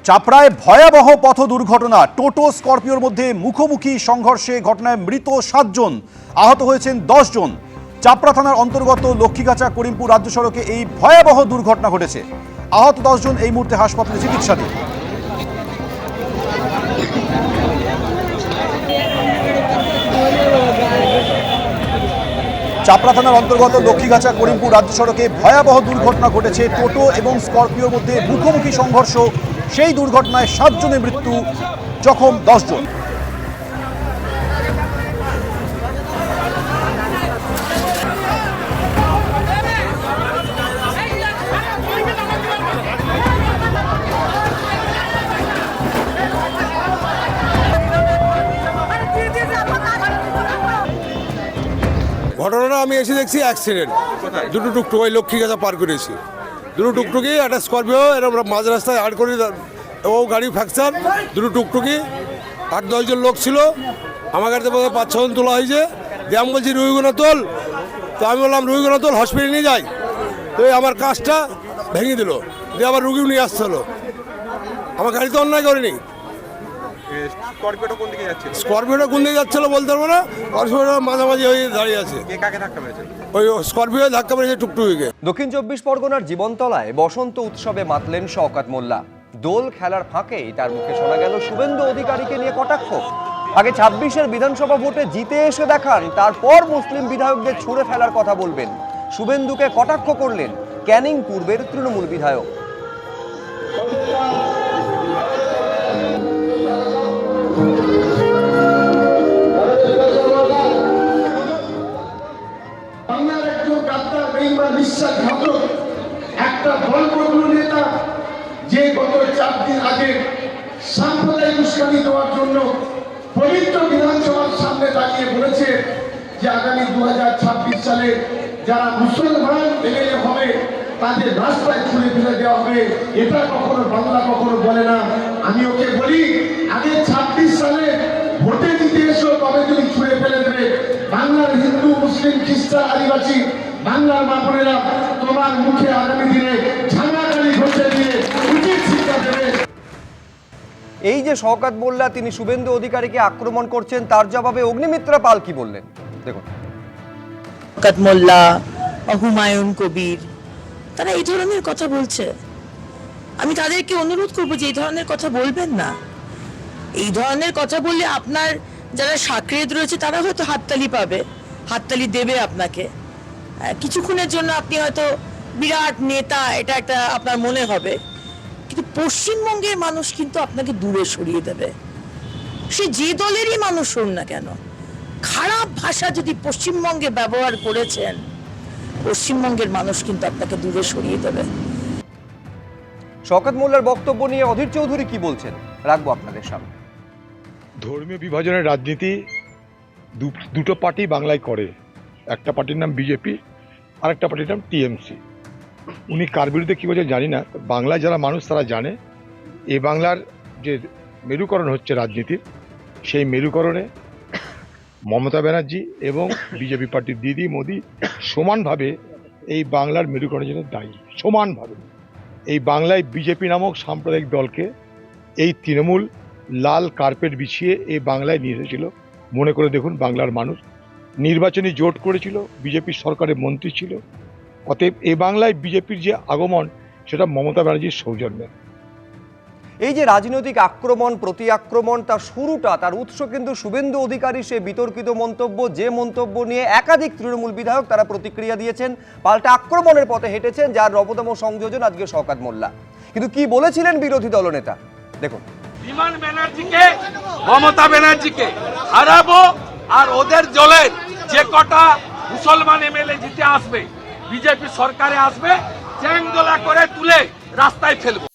চাপড়ায় ভয়াবহ পথ দুর্ঘটনা, টোটো স্করপিওর মধ্যে মুখোমুখি সংঘর্ষে ঘটনায় মৃত 7 জন, আহত হয়েছেন 10 জন। চাপড়া থানার অন্তর্গত লক্ষ্মীগাছা করিমপুর রাজ্য সড়কে এই ভয়াবহ দুর্ঘটনা ঘটেছে। আহত 10 জন এই মুহূর্তে হাসপাতালে চিকিৎসাধীন। চাপড়া থানার অন্তর্গত লক্ষ্মীগাছা করিমপুর রাজ্য সড়কে ভয়াবহ দুর্ঘটনা ঘটেছে। টোটো এবং স্করপিওর মধ্যে মুখোমুখি সংঘর্ষ, সেই দুর্ঘটনায় 7 জনের মৃত্যু, জখম 10 জন। ঘটনাটা আমি এসে দেখছি অ্যাক্সিডেন্ট, দুটো টুকটুক ওই লক্ষ্মীগাছা পার করেছি, দুটো টুকটুকি একটা স্করপিও এরকম মাঝ রাস্তায় আড় করে ও গাড়ি ফ্র্যাকচার, দুটো টুকটুকি 8-10 জন লোক ছিল। আমার গাড়িতে বোধহয় 5-6 জন তোলা হয়েছে। দিয়ে আমি বলছি রুইগুনা তোল, তো আমি বললাম রুইগুনা তোল হসপিটালে নিয়ে যাই। তো আমার কাজটা ভেঙে দিল, দিয়ে আবার রুগীও নিয়ে আসতে হলো। আমার গাড়ি তো অন্যায় করেনি। স্করপিওটা কোন দিকে যাচ্ছে? স্করপিওটা কোন দিকে যাচ্ছিল বলতে পারবো না, স্করপিওটা মাঝামাঝি হয়ে দাঁড়িয়ে আছে। কাকে ধাক্কা মেরেছে? ওই স্করপিও ধাক্কা মেরেছে টুকটুকিকে। দক্ষিণ 24 পরগনার জীবনতলায় বসন্ত উৎসবে মাতলেন শওকত মোল্লা। দোল খেলার ফাঁকেই তার মুখে শোনা গেল শুভেন্দু অধিকারীকে নিয়ে কটাক্ষ। আগে 26-এর বিধানসভা ভোটে জিতে এসে দেখান, তারপর মুসলিম বিধায়কদের ছুঁড়ে ফেলার কথা বলবেন। শুভেন্দুকে কটাক্ষ করলেন ক্যানিং পূর্বের তৃণমূল বিধায়ক। বিশ্বাসঘাতক একটা দলবদলু নেতা, যে গত 4 দিন আগে সাম্প্রদায়িক উস্কানি দেওয়ার জন্য পবিত্র বিধানসভার সামনে দাঁড়িয়ে বলেছে যে আগামী 2026 সালে যারা মুসলমান এমএলএ হবে তাদের রাস্তায় ছুড়ে ফেলে দেওয়া হবে। এটা কখনো বাংলা কখনো বলে না। আমি ওকে বলি, আগে 26 সালে ভোটে দিতে এসো, তবে তুমি ছুড়ে ফেলে দেবে। বাংলার হিন্দু, মুসলিম, খ্রিস্টান, আদিবাসী, বাংলার মা বোনেরা তোমার মুখে আগামী দিনে ঝাঙ্গাগালি ঘষে দিয়ে উচিত শিক্ষা দেবে। এই যে শওকত মোল্লা তিনি শুভেন্দু অধিকারীকে আক্রমণ করছেন, তার জবাবে অগ্নিমিত্রা পাল কি বললেন দেখুন। শওকত মোল্লা, হুমায়ুন কবির, তারা এই ধরনের কথা বলছে। আমি তাদেরকে অনুরোধ করবো যে এই ধরনের কথা বলবেন না। এই ধরনের কথা বললে আপনার যারা সাকরেদ রয়েছে তারা হয়তো হাততালি পাবে, হাততালি দেবে আপনাকে। কিছুক্ষণের জন্য আপনি হয়তো বিরাট নেতা, এটা একটা আপনার মনে হবে, কিন্তু পশ্চিমবঙ্গের মানুষ কিন্তু আপনাকে দূরে সরিয়ে দেবে। সে যে দলেরই মানুষ হন না কেন, খারাপ ভাষা যদি পশ্চিমবঙ্গে ব্যবহার করেছেন, পশ্চিমবঙ্গের মানুষ কিন্তু আপনাকে দূরে সরিয়ে দেবে। শওকত মোল্লার বক্তব্য নিয়ে অধীর চৌধুরী কি বলছেন রাখবো আপনাদের সামনে। ধর্মীয় বিভাজনের রাজনীতি দুটো পার্টি বাংলায় করে, একটা পার্টির নাম বিজেপি আর একটা পার্টির নাম টিএমসি। উনি কার বিরুদ্ধে কী বলছেন জানি না, বাংলায় যারা মানুষ তারা জানে এই বাংলার যে মেরুকরণ হচ্ছে রাজনীতির, সেই মেরুকরণে মমতা ব্যানার্জি এবং বিজেপি পার্টির দিদি মোদি সমানভাবে এই বাংলার মেরুকরণের জন্য দায়ী। সমানভাবে এই বাংলায় বিজেপি নামক সাম্প্রদায়িক দলকে এই তৃণমূল লাল কার্পেট বিছিয়ে এই বাংলায় নিয়ে এসেছিল। মনে করে দেখুন, বাংলার মানুষ নির্বাচনী জোট করেছিল, বিজেপির সরকারের মন্ত্রী ছিল। অতএব এই বাংলায় বিজেপির যে আগমন, সেটা মমতা ব্যানার্জির সৌজন্যে। এই যে রাজনৈতিক আক্রমণ, প্রতি আক্রমণ, তার শুরুটা, তার উৎস কিন্তু শুভেন্দু অধিকারী সে বিতর্কিত মন্তব্য, যে মন্তব্য নিয়ে একাধিক তৃণমূল বিধায়ক তারা প্রতিক্রিয়া দিয়েছেন, পাল্টা আক্রমণের পথে হেঁটেছেন, যার নবতম সংযোজন আজকে শওকত মোল্লা। কিন্তু কি বলেছিলেন বিরোধী দলনেতা দেখুন। বিমান ব্যানার্জিকে, মমতা ব্যানার্জিকে হারাবো, আর ওদের দলের যে কটা মুসলমান এমএলএ জিতে আসবে, বিজেপি সরকারে আসবে, চ্যাংদোলা করে তুলে রাস্তায় ফেলবো।